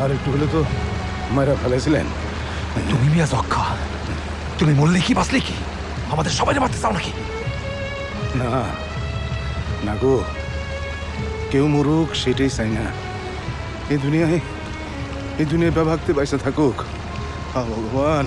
আর একটু হলে তো মায়েরা ফেলেছিলেন। তুমি মিয়া যক্ষা, তুমি মরলে কি বাঁচলে কি? আমাদের সবাই মারতে চাও নাকি? না না গো, কেউ মরুক সেটাই চাই না। এই দুনিয়ায় ব্যভাগতে বাইসা থাকুক। ভগবান।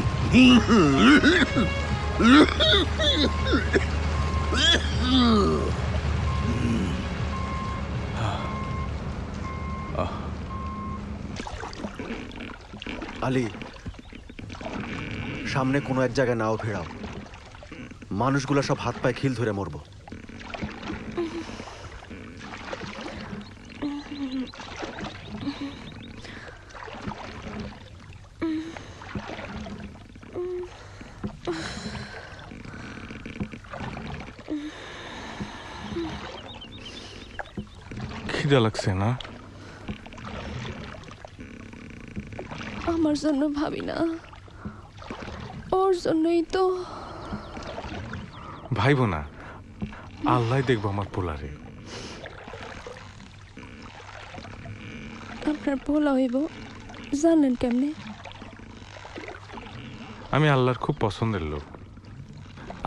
আলী, সামনে কোনো এক জায়গায় নাও ফেরাও, মানুষগুলো সব হাত পায়ে খিল ধরে মরবো। খিদা লাগছে না? আমার জন্য ভাবি না, ওর জন্যই তো। ভাইব না, আল্লাহ দেখবো আমার পোলারে। আপনার ভোলা হইব জানেন কেমনে? আমি আল্লাহর খুব পছন্দের লোক।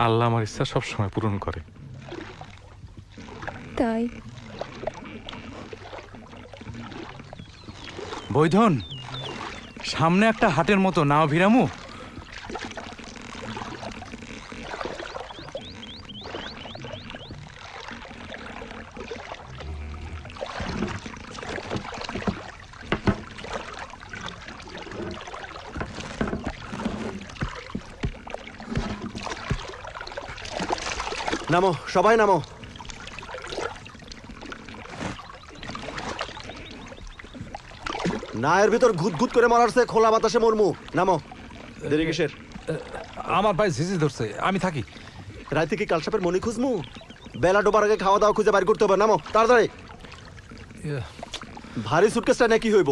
আল্লাহ আমার ইচ্ছা সবসময় পূরণ করে। তাই বৈধন, সামনে একটা হাটের মতো নাও ভিরামু। নামো, সবাই নামো। না, এর ভিতর ঘুত ঘুত করে মারারছে, খোলা বাতাসে মরমু। নামো। দেরি কিসের? আমার ভাই ঝিঝি ধরছে, আমি থাকি। রাইতে কি কালসাপের মনি খুঁজমু? বেলা ডোবার আগে খাওয়া দাওয়া খুঁজে বাইর করতে হবে। নামো তাড়াতাড়ি। ভারী সুটকেসটা নাকি হইব,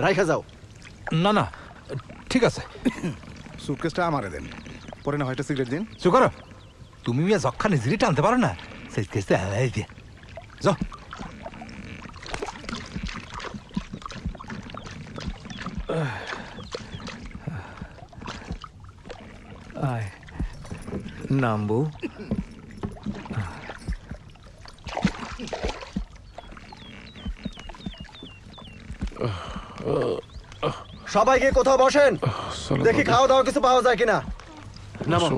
রাইখা যাও। না না, ঠিক আছে। সুটকেসটা আমারে দেন, পরে না হয়তো সিগারেট দিন। চুপ করো, তুমি মিয়া যক্ষা নিজেরই টানতে পারো না। সেই কেসে হারাই দিয়ে যাও। আয় নামবো। সবাইকে কোথাও বসেন, দেখি খাওয়া দাওয়া কিছু পাওয়া যায় কিনা। নামো।